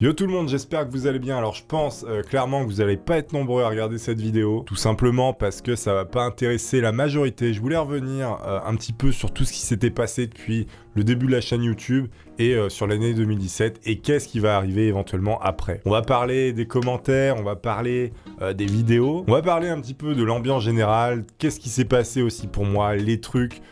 Yo tout le monde, j'espère que vous allez bien. Alors je pense clairement que vous allez pas être nombreux à regarder cette vidéo, tout simplement parce que ça va pas intéresser la majorité. Je voulais revenir un petit peu sur tout ce qui s'était passé depuis le début de la chaîne YouTube et sur l'année 2017 et qu'est-ce qui va arriver éventuellement après. On va parler des commentaires, on va parler des vidéos, on va parler un petit peu de l'ambiance générale, qu'est-ce qui s'est passé aussi pour moi, les trucs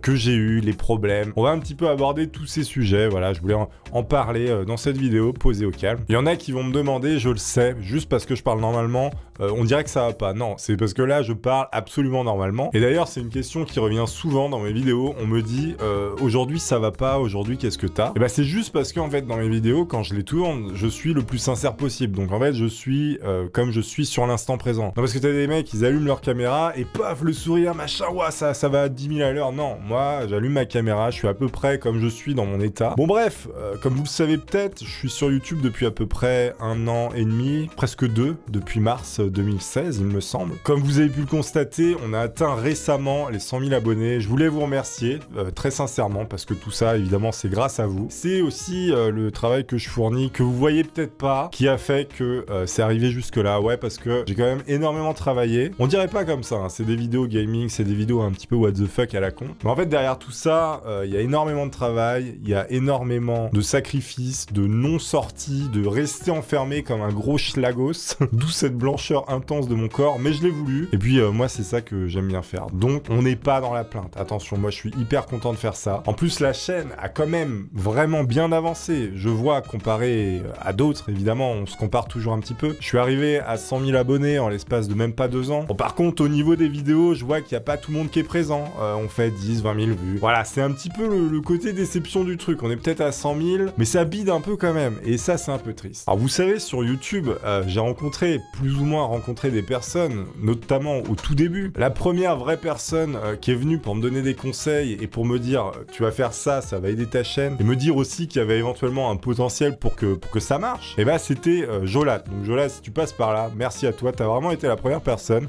que j'ai eu, les problèmes. On va un petit peu aborder tous ces sujets, voilà, je voulais en parler dans cette vidéo, posée au calme. Il y en a qui vont me demander, je le sais, juste parce que je parle normalement, on dirait que ça va pas. Non, c'est parce que là, je parle absolument normalement. Et d'ailleurs, c'est une question qui revient souvent dans mes vidéos. On me dit, aujourd'hui ça va pas, aujourd'hui qu'est-ce que t'as? Et bah c'est juste parce qu'en fait, dans mes vidéos, quand je les tourne, je suis le plus sincère possible. Donc en fait, je suis comme je suis sur l'instant présent. Non, parce que t'as des mecs, ils allument leur caméra et paf, le sourire, machin, ouah, ça va à 10 000 à l'heure. Non, moi, j'allume ma caméra, je suis à peu près comme je suis dans mon état. Bon bref, comme vous le savez peut-être, je suis sur YouTube depuis à peu près 1 an et demi, presque 2, depuis mars 2016, il me semble. Comme vous avez pu le constater, on a atteint récemment les 100 000 abonnés. Je voulais vous remercier, très sincèrement, parce que tout ça, évidemment, c'est grâce à vous. C'est aussi le travail que je fournis, que vous voyez peut-être pas, qui a fait que c'est arrivé jusque-là. Ouais, parce que j'ai quand même énormément travaillé. On dirait pas comme ça, hein. C'est des vidéos gaming, c'est des vidéos un petit peu what the fuck à la con. Mais en fait, derrière tout ça, il y a énormément de travail, il y a énormément de sacrifices, de non-sorties, de rester enfermé comme un gros schlagos, d'où cette blancheur intense de mon corps, mais je l'ai voulu. Et puis, moi, c'est ça que j'aime bien faire. Donc, on n'est pas dans la plainte. Attention, moi, je suis hyper content de faire ça. En plus, la chaîne a quand même vraiment bien avancé. Je vois, comparé à d'autres, évidemment, on se compare toujours un petit peu. Je suis arrivé à 100 000 abonnés en l'espace de même pas 2 ans. Bon, par contre, au niveau des vidéos, je vois qu'il n'y a pas tout le monde qui est présent. On fait 10, 20 000 vues. Voilà, c'est un petit peu le côté déception du truc. On est peut-être à 100 000, mais ça bide un peu quand même. Et ça, c'est un peu triste. Alors, vous savez, sur YouTube, j'ai plus ou moins rencontré des personnes, notamment au tout début. La première vraie personne qui est venue pour me donner des conseils et pour me dire tu vas faire ça, ça va aider ta chaîne, et me dire aussi qu'il y avait éventuellement un potentiel pour que ça marche, et bah c'était Jolat. Donc Jolat, si tu passes par là, merci à toi, t'as vraiment été la première personne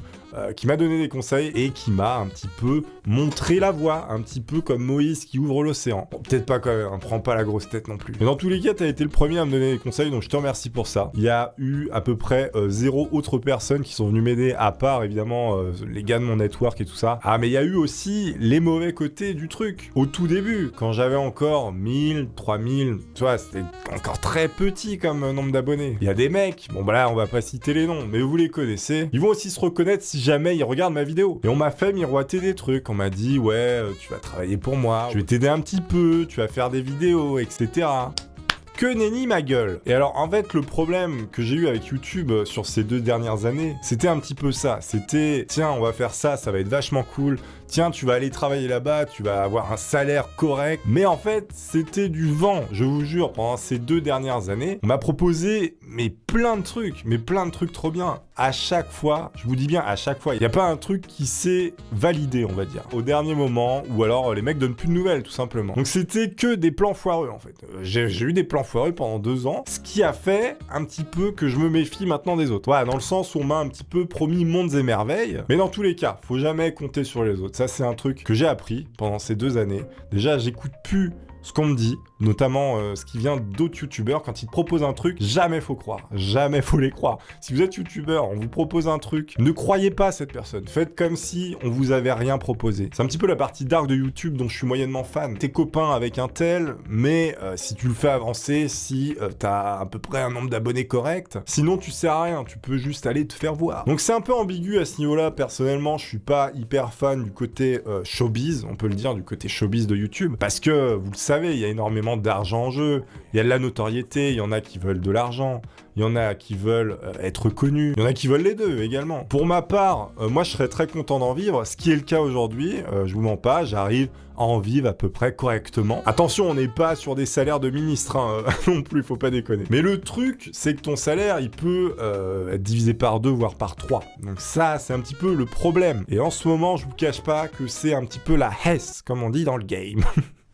qui m'a donné des conseils et qui m'a un petit peu montré la voie, un petit peu comme Moïse qui ouvre l'océan. Bon, peut-être pas quand même, hein, prends pas la grosse tête non plus. Mais dans tous les cas, t'as été le premier à me donner des conseils, donc je te remercie pour ça. Il y a eu à peu près 0 autres personnes qui sont venues m'aider, à part évidemment les gars de mon network et tout ça. Ah, mais il y a eu aussi les mauvais côtés du truc. Au tout début, quand j'avais encore 1000, 3000, tu vois, c'était encore très petit comme nombre d'abonnés. Il y a des mecs, bon bah là, on va pas citer les noms, mais vous les connaissez. Ils vont aussi se reconnaître si jamais ils regardent ma vidéo. Et on m'a fait miroiter des trucs. On m'a dit, ouais, tu vas travailler pour moi, je vais t'aider un petit peu, tu vas faire des vidéos, etc. Que nenni ma gueule. Et alors en fait le problème que j'ai eu avec YouTube sur ces 2 dernières années, c'était un petit peu ça. C'était tiens on va faire ça, ça va être vachement cool. Tiens tu vas aller travailler là-bas, tu vas avoir un salaire correct. Mais en fait c'était du vent, je vous jure, pendant ces 2 dernières années. On m'a proposé plein de trucs trop bien. À chaque fois, je vous dis bien à chaque fois, il n'y a pas un truc qui s'est validé on va dire. Au dernier moment, ou alors les mecs donnent plus de nouvelles tout simplement. Donc c'était que des plans foireux en fait. J'ai eu des plans foireux pendant 2 ans, ce qui a fait un petit peu que je me méfie maintenant des autres. Voilà, dans le sens où on m'a un petit peu promis mondes et merveilles, mais dans tous les cas, faut jamais compter sur les autres. Ça, c'est un truc que j'ai appris pendant ces 2 années. Déjà, j'écoute plus ce qu'on me dit, notamment ce qui vient d'autres youtubeurs. Quand ils te proposent un truc, jamais faut croire, jamais faut les croire. Si vous êtes youtubeur, on vous propose un truc, ne croyez pas cette personne, faites comme si on vous avait rien proposé. C'est un petit peu la partie dark de YouTube dont je suis moyennement fan. T'es copain avec un tel, mais si tu le fais avancer, si t'as à peu près un nombre d'abonnés correct, sinon tu sers à rien, tu peux juste aller te faire voir. Donc c'est un peu ambigu à ce niveau-là. Personnellement, je suis pas hyper fan du côté showbiz, on peut le dire, du côté showbiz de YouTube, parce que vous le savez, il y a énormément d'argent en jeu, il y a de la notoriété, il y en a qui veulent de l'argent, il y en a qui veulent être connus, il y en a qui veulent les deux également. Pour ma part, moi je serais très content d'en vivre, ce qui est le cas aujourd'hui, je vous mens pas, j'arrive à en vivre à peu près correctement. Attention, on n'est pas sur des salaires de ministre hein, non plus, faut pas déconner. Mais le truc, c'est que ton salaire, il peut être divisé par 2, voire par 3. Donc ça, c'est un petit peu le problème. Et en ce moment, je vous cache pas que c'est un petit peu la hesse, comme on dit dans le game.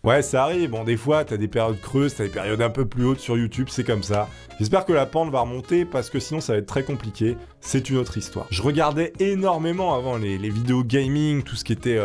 Ouais, ça arrive. Bon, des fois, t'as des périodes creuses, t'as des périodes un peu plus hautes sur YouTube, c'est comme ça. J'espère que la pente va remonter parce que sinon ça va être très compliqué. C'est une autre histoire. Je regardais énormément avant les vidéos gaming, tout ce qui était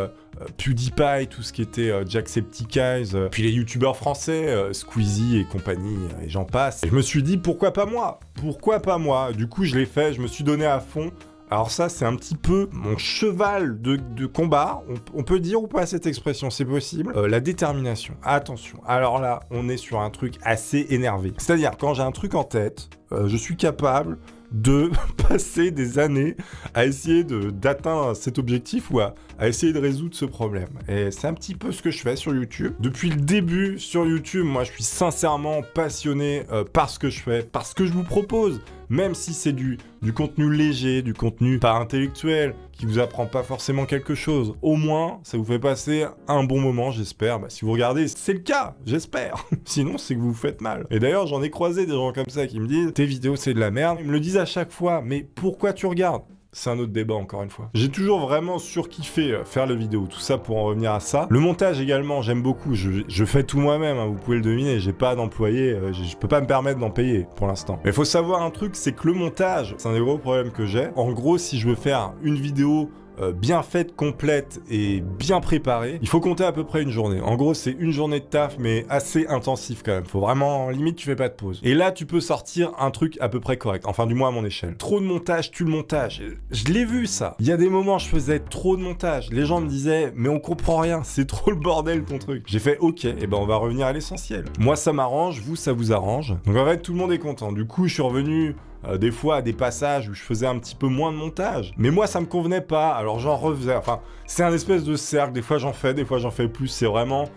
PewDiePie, tout ce qui était Jacksepticeye, puis les youtubeurs français, Squeezie et compagnie, et j'en passe. Et je me suis dit, pourquoi pas moi? Pourquoi pas moi? Du coup, je l'ai fait, je me suis donné à fond. Alors ça, c'est un petit peu mon cheval de combat, on peut dire ou pas cette expression, c'est possible. La détermination, attention. Alors là, on est sur un truc assez énervé. C'est-à-dire, quand j'ai un truc en tête, je suis capable de passer des années à essayer d'atteindre cet objectif ou à essayer de résoudre ce problème. Et c'est un petit peu ce que je fais sur YouTube. Depuis le début sur YouTube, moi je suis sincèrement passionné par ce que je fais, par ce que je vous propose. Même si c'est du contenu léger, du contenu pas intellectuel, qui vous apprend pas forcément quelque chose. Au moins, ça vous fait passer un bon moment, j'espère. Bah, si vous regardez, c'est le cas, j'espère. Sinon, c'est que vous vous faites mal. Et d'ailleurs, j'en ai croisé des gens comme ça qui me disent « Tes vidéos, c'est de la merde ». Ils me le disent à chaque fois, mais pourquoi tu regardes ? C'est un autre débat, encore une fois. J'ai toujours vraiment surkiffé faire les vidéos, tout ça pour en revenir à ça. Le montage également, j'aime beaucoup. Je fais tout moi-même, hein, vous pouvez le deviner. J'ai pas d'employé, je peux pas me permettre d'en payer pour l'instant. Mais faut savoir un truc, c'est que le montage, c'est un des gros problèmes que j'ai. En gros, si je veux faire une vidéo bien faite, complète et bien préparée, il faut compter à peu près une journée. En gros, c'est une journée de taf, mais assez intensif quand même. Faut vraiment, limite, tu fais pas de pause. Et là, tu peux sortir un truc à peu près correct. Enfin, du moins à mon échelle. Trop de montage, tue le montage. Je l'ai vu, ça. Il y a des moments, je faisais trop de montage. Les gens me disaient, mais on comprend rien, c'est trop le bordel ton truc. J'ai fait, ok, et ben on va revenir à l'essentiel. Moi, ça m'arrange, vous, ça vous arrange. Donc en fait, tout le monde est content. Du coup, je suis revenu des fois à des passages où je faisais un petit peu moins de montage. Mais moi, ça me convenait pas, alors j'en refaisais. Enfin, c'est un espèce de cercle, des fois j'en fais plus, c'est vraiment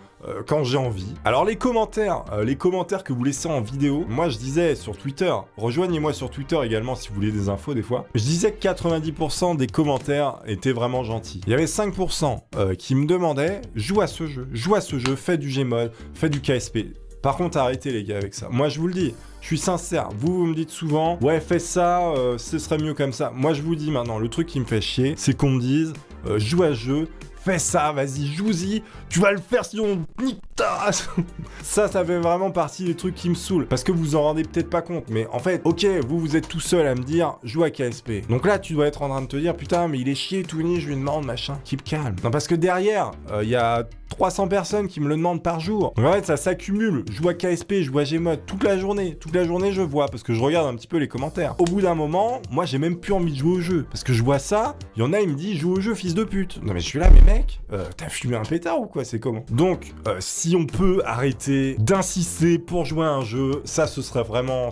quand j'ai envie. Alors les commentaires que vous laissez en vidéo, moi je disais sur Twitter, rejoignez-moi sur Twitter également si vous voulez des infos des fois, je disais que 90% des commentaires étaient vraiment gentils. Il y avait 5% qui me demandaient, joue à ce jeu, fais du Gmod, fais du KSP. Par contre, arrêtez les gars avec ça. Moi, je vous le dis, je suis sincère. Vous me dites souvent, ouais, fais ça, ce serait mieux comme ça. Moi, je vous dis maintenant, le truc qui me fait chier, c'est qu'on me dise, joue à ce jeu, fais ça, vas-y, joue-y, tu vas le faire sinon nique ta race. Ça fait vraiment partie des trucs qui me saoulent. Parce que vous en rendez peut-être pas compte, mais en fait, ok, vous êtes tout seul à me dire, joue à KSP. Donc là, tu dois être en train de te dire, putain, mais il est chier, Toony, je lui demande, machin, keep calm. Non, parce que derrière, il y a 300 personnes qui me le demandent par jour. Donc en fait, ça s'accumule. Je joue à KSP, je joue à Gmod toute la journée. Toute la journée, je vois, parce que je regarde un petit peu les commentaires. Au bout d'un moment, moi, j'ai même plus envie de jouer au jeu. Parce que je vois ça, il y en a, il me dit, joue au jeu, fils de pute. Non mais je suis là, mais mec, t'as fumé un pétard ou quoi? C'est comment? Donc, si on peut arrêter d'insister pour jouer à un jeu, ça, ce serait vraiment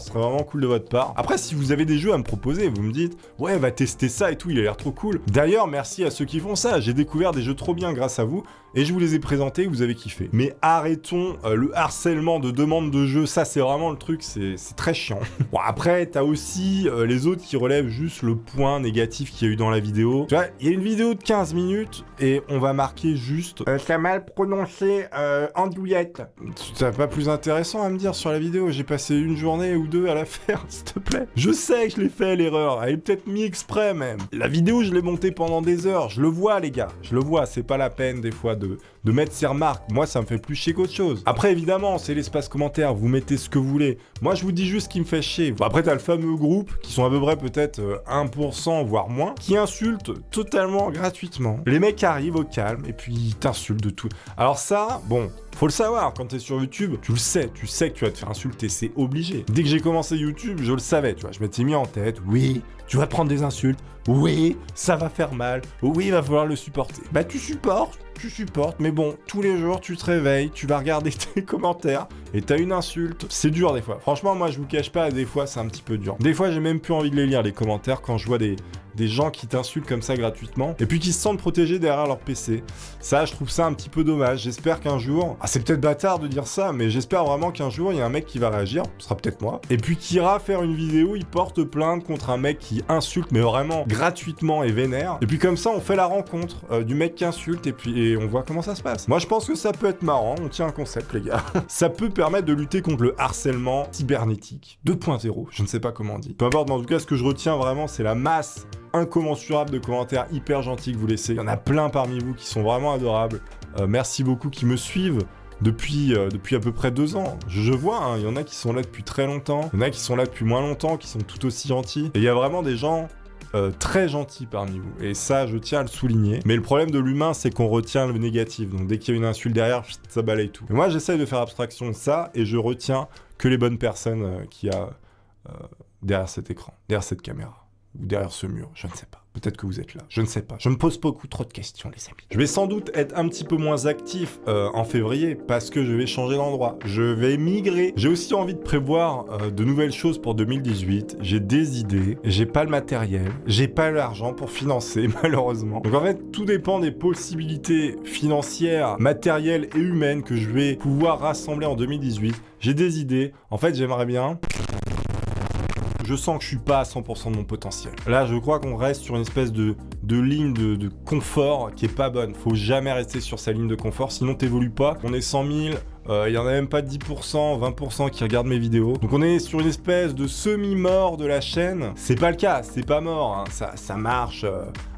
cool de votre part. Après, si vous avez des jeux à me proposer, vous me dites, ouais, va tester ça et tout, il a l'air trop cool. D'ailleurs, merci à ceux qui font ça. J'ai découvert des jeux trop bien grâce à vous. Et je vous les ai présentés, vous avez kiffé. Mais arrêtons le harcèlement de demandes de jeux, ça c'est vraiment le truc, c'est très chiant. Bon après, t'as aussi les autres qui relèvent juste le point négatif qu'il y a eu dans la vidéo. Tu vois, il y a une vidéo de 15 minutes et on va marquer juste t'as mal prononcé andouillette. T'as pas plus intéressant à me dire sur la vidéo, j'ai passé une journée ou deux à la faire, s'il te plaît. Je sais que je l'ai fait l'erreur, elle est peut-être mis exprès même. La vidéo, je l'ai montée pendant des heures, je le vois les gars, je le vois, c'est pas la peine des fois de mettre ses remarques. Moi, ça me fait plus chier qu'autre chose. Après, évidemment, c'est l'espace commentaire. Vous mettez ce que vous voulez. Moi, je vous dis juste ce qui me fait chier. Bon, après, t'as le fameux groupe, qui sont à peu près peut-être 1%, voire moins, qui insultent totalement gratuitement. Les mecs arrivent au calme, et puis ils t'insultent de tout. Alors ça, bon, faut le savoir, quand t'es sur YouTube, tu sais que tu vas te faire insulter, c'est obligé. Dès que j'ai commencé YouTube, je le savais, tu vois, je m'étais mis en tête, oui, tu vas prendre des insultes, oui, ça va faire mal, oui, il va falloir le supporter. Bah tu supportes, mais bon, tous les jours, tu te réveilles, tu vas regarder tes commentaires, et t'as une insulte. C'est dur des fois. Franchement, moi, je vous cache pas, des fois, c'est un petit peu dur. Des fois, j'ai même plus envie de les lire, les commentaires, quand je vois des gens qui t'insultent comme ça gratuitement, et puis qui se sentent protégés derrière leur PC. Ça, je trouve ça un petit peu dommage. J'espère qu'un jour, c'est peut-être bâtard de dire ça, mais j'espère vraiment qu'un jour, il y a un mec qui va réagir, ce sera peut-être moi, et puis qui ira faire une vidéo, il porte plainte contre un mec qui insulte, mais vraiment gratuitement et vénère, et puis comme ça, on fait la rencontre du mec qui insulte, et puis on voit comment ça se passe. Moi, je pense que ça peut être marrant, on tient un concept, les gars. Ça peut permettre de lutter contre le harcèlement cybernétique 2.0, je ne sais pas comment on dit. Peu importe, mais en tout cas, ce que je retiens vraiment, c'est la masse incommensurable de commentaires hyper gentils que vous laissez. Il y en a plein parmi vous qui sont vraiment adorables. Merci beaucoup qui me suivent depuis à peu près 2 ans. Je vois, hein, il y en a qui sont là depuis très longtemps, il y en a qui sont là depuis moins longtemps, qui sont tout aussi gentils. Et il y a vraiment des gens très gentils parmi vous. Et ça, je tiens à le souligner. Mais le problème de l'humain, c'est qu'on retient le négatif. Donc dès qu'il y a une insulte derrière, ça balaye tout. Mais moi, j'essaye de faire abstraction de ça et je retiens que les bonnes personnes qu'il y a derrière cet écran, derrière cette caméra, ou derrière ce mur, je ne sais pas. Peut-être que vous êtes là, je ne sais pas. Je me pose beaucoup trop de questions, les amis. Je vais sans doute être un petit peu moins actif en février parce que je vais changer d'endroit. Je vais migrer. J'ai aussi envie de prévoir de nouvelles choses pour 2018. J'ai des idées, j'ai pas le matériel, j'ai pas l'argent pour financer, malheureusement. Donc en fait, tout dépend des possibilités financières, matérielles et humaines que je vais pouvoir rassembler en 2018. J'ai des idées. En fait, j'aimerais bien... Je sens que je suis pas à 100% de mon potentiel. Là, je crois qu'on reste sur une espèce de ligne de confort qui est pas bonne. Faut jamais rester sur sa ligne de confort, sinon t'évolues pas. On est 100 000, il y en a même pas 10%, 20% qui regardent mes vidéos. Donc on est sur une espèce de semi-mort de la chaîne. C'est pas le cas, c'est pas mort, hein. Ça marche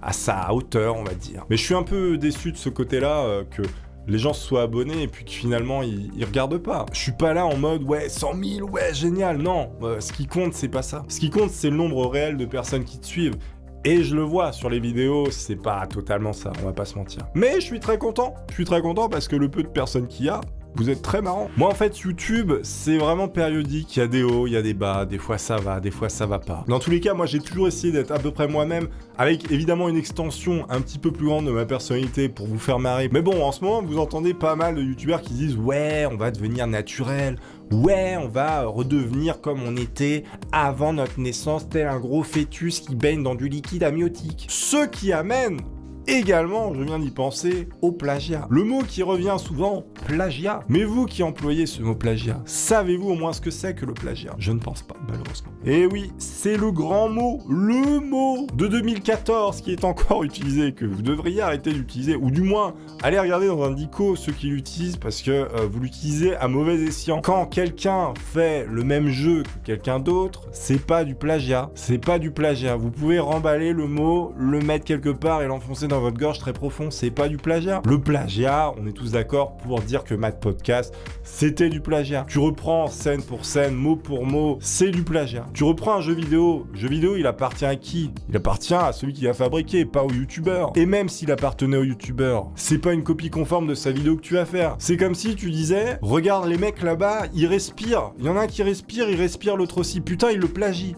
à sa hauteur, on va dire. Mais je suis un peu déçu de ce côté-là, que les gens se soient abonnés et puis que finalement ils regardent pas. Je suis pas là en mode ouais 100 000, ouais génial, non. Ce qui compte c'est pas ça. Ce qui compte c'est le nombre réel de personnes qui te suivent. Et je le vois sur les vidéos, c'est pas totalement ça, on va pas se mentir. Mais je suis très content parce que le peu de personnes qu'il y a, vous êtes très marrant. Moi en fait YouTube c'est vraiment périodique, il y a des hauts, il y a des bas, des fois ça va, des fois ça va pas. Dans tous les cas moi j'ai toujours essayé d'être à peu près moi-même, avec évidemment une extension un petit peu plus grande de ma personnalité pour vous faire marrer. Mais bon en ce moment vous entendez pas mal de youtubeurs qui disent ouais on va devenir naturel, ouais on va redevenir comme on était avant notre naissance, tel un gros fœtus qui baigne dans du liquide amniotique. Ce qui amène également, je viens d'y penser, au plagiat. Le mot qui revient souvent, plagiat. Mais vous qui employez ce mot plagiat, savez-vous au moins ce que c'est que le plagiat? Je ne pense pas, malheureusement. Et oui, c'est le grand mot, le mot de 2014 qui est encore utilisé, que vous devriez arrêter d'utiliser, ou du moins, allez regarder dans un dico ceux qui l'utilisent, parce que vous l'utilisez à mauvais escient. Quand quelqu'un fait le même jeu que quelqu'un d'autre, c'est pas du plagiat. C'est pas du plagiat. Vous pouvez remballer le mot, le mettre quelque part et l'enfoncer dans votre gorge très profond, c'est pas du plagiat. Le plagiat, on est tous d'accord pour dire que Matt Podcast, c'était du plagiat. Tu reprends scène pour scène, mot pour mot, c'est du plagiat. Tu reprends un jeu vidéo, il appartient à qui? Il appartient à celui qui l'a fabriqué, pas au youtubeur. Et même s'il appartenait au youtubeur, c'est pas une copie conforme de sa vidéo que tu vas faire. C'est comme si tu disais, regarde les mecs là-bas, ils respirent. Il y en a un qui respire, il respire l'autre aussi. Putain, il le plagie,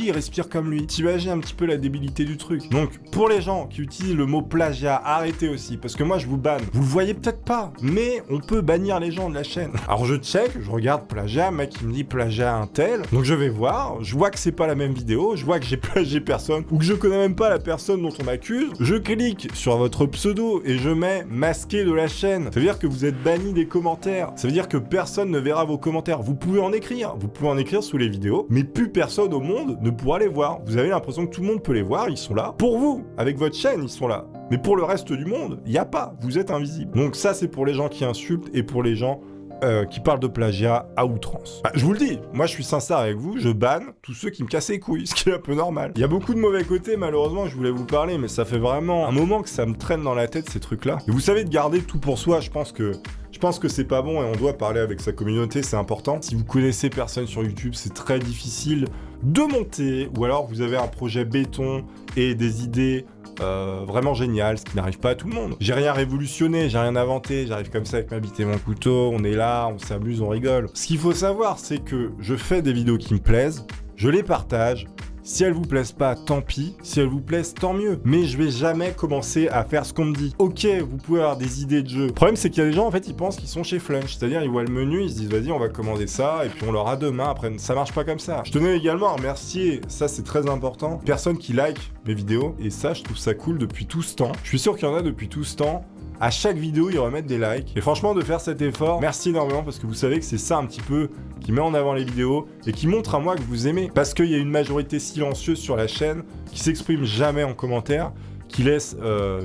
il respire comme lui. T'imagines un petit peu la débilité du truc. Donc, pour les gens qui utilisent le mot plagiat, arrêtez aussi, parce que moi je vous banne. Vous le voyez peut-être pas, mais on peut bannir les gens de la chaîne. Alors je check, je regarde plagiat, mec il me dit plagiat un tel, donc je vais voir, je vois que c'est pas la même vidéo, je vois que j'ai plagié personne, ou que je connais même pas la personne dont on m'accuse, je clique sur votre pseudo et je mets masqué de la chaîne. Ça veut dire que vous êtes banni des commentaires, ça veut dire que personne ne verra vos commentaires. Vous pouvez en écrire sous les vidéos, mais plus personne au monde ne pourra les voir. Vous avez l'impression que tout le monde peut les voir, ils sont là. Pour vous, avec votre chaîne, ils sont là. Mais pour le reste du monde, il n'y a pas, vous êtes invisible. Donc ça, c'est pour les gens qui insultent et pour les gens qui parlent de plagiat à outrance. Bah, je vous le dis, moi je suis sincère avec vous, je banne tous ceux qui me cassent les couilles, ce qui est un peu normal. Il y a beaucoup de mauvais côtés, malheureusement, je voulais vous parler, mais ça fait vraiment un moment que ça me traîne dans la tête, ces trucs-là. Et vous savez, de garder tout pour soi, je pense que c'est pas bon et on doit parler avec sa communauté, c'est important. Si vous connaissez personne sur YouTube, c'est très difficile de monter, ou alors vous avez un projet béton et des idées vraiment génial, ce qui n'arrive pas à tout le monde. J'ai rien révolutionné, j'ai rien inventé, j'arrive comme ça avec ma bite et mon couteau, on est là, on s'amuse, on rigole. Ce qu'il faut savoir, c'est que je fais des vidéos qui me plaisent, je les partage. Si elles vous plaisent pas, tant pis. Si elles vous plaisent, tant mieux. Mais je vais jamais commencer à faire ce qu'on me dit. Ok, vous pouvez avoir des idées de jeu. Le problème, c'est qu'il y a des gens, en fait, ils pensent qu'ils sont chez Flunch. C'est-à-dire, ils voient le menu, ils se disent, vas-y, on va commander ça, et puis on l'aura demain. Après, ça marche pas comme ça. Je tenais également à remercier, ça c'est très important, personnes qui like mes vidéos. Et ça, je trouve ça cool depuis tout ce temps. Je suis sûr qu'il y en a depuis tout ce temps. À chaque vidéo, ils remettent des likes. Et franchement, de faire cet effort, merci énormément parce que vous savez que c'est ça un petit peu qui met en avant les vidéos et qui montre à moi que vous aimez. Parce qu'il y a une majorité silencieuse sur la chaîne qui s'exprime jamais en commentaire, qui laisse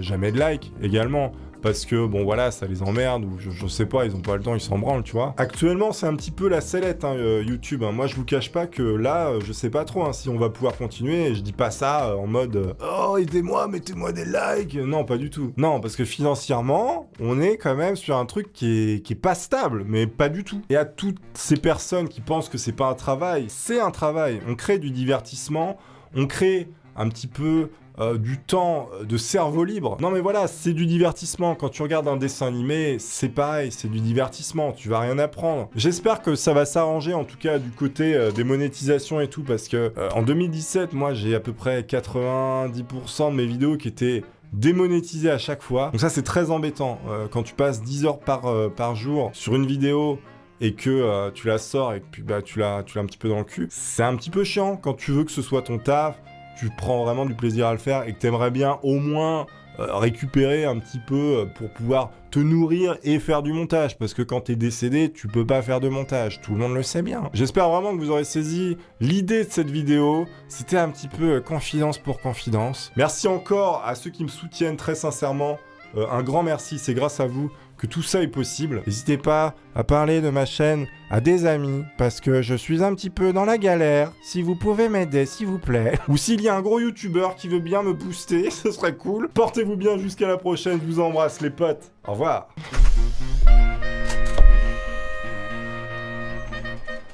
jamais de like également. parce que bon voilà, ça les emmerde, ou je sais pas, ils ont pas le temps, ils s'en branlent, tu vois. Actuellement, c'est un petit peu la sellette, hein, YouTube. Hein. Moi, je vous cache pas que là, je sais pas trop si on va pouvoir continuer. Et je dis pas ça en mode oh, aidez-moi, mettez-moi des likes. Non, pas du tout. Non, parce que financièrement, on est quand même sur un truc qui est pas stable, mais pas du tout. Et à toutes ces personnes qui pensent que c'est pas un travail, c'est un travail. On crée du divertissement, on crée un petit peu du temps de cerveau libre. Non mais voilà, c'est du divertissement. Quand tu regardes un dessin animé, c'est pareil, c'est du divertissement, tu vas rien apprendre. J'espère que ça va s'arranger, en tout cas du côté des monétisations et tout, parce que en 2017, moi j'ai à peu près 90% de mes vidéos qui étaient démonétisées à chaque fois. Donc ça c'est très embêtant. Quand tu passes 10 heures par jour sur une vidéo et que tu la sors et que puis, tu l'as un petit peu dans le cul, c'est un petit peu chiant quand tu veux que ce soit ton taf, tu prends vraiment du plaisir à le faire et que t'aimerais bien au moins récupérer un petit peu pour pouvoir te nourrir et faire du montage, parce que quand t'es décédé, tu peux pas faire de montage, tout le monde le sait bien. J'espère vraiment que vous aurez saisi l'idée de cette vidéo, c'était un petit peu confidence pour confidence. Merci encore à ceux qui me soutiennent très sincèrement, un grand merci, c'est grâce à vous que tout ça est possible. N'hésitez pas à parler de ma chaîne à des amis, parce que je suis un petit peu dans la galère. Si vous pouvez m'aider, s'il vous plaît. Ou s'il y a un gros youtubeur qui veut bien me booster, ce serait cool. Portez-vous bien jusqu'à la prochaine, je vous embrasse les potes. Au revoir.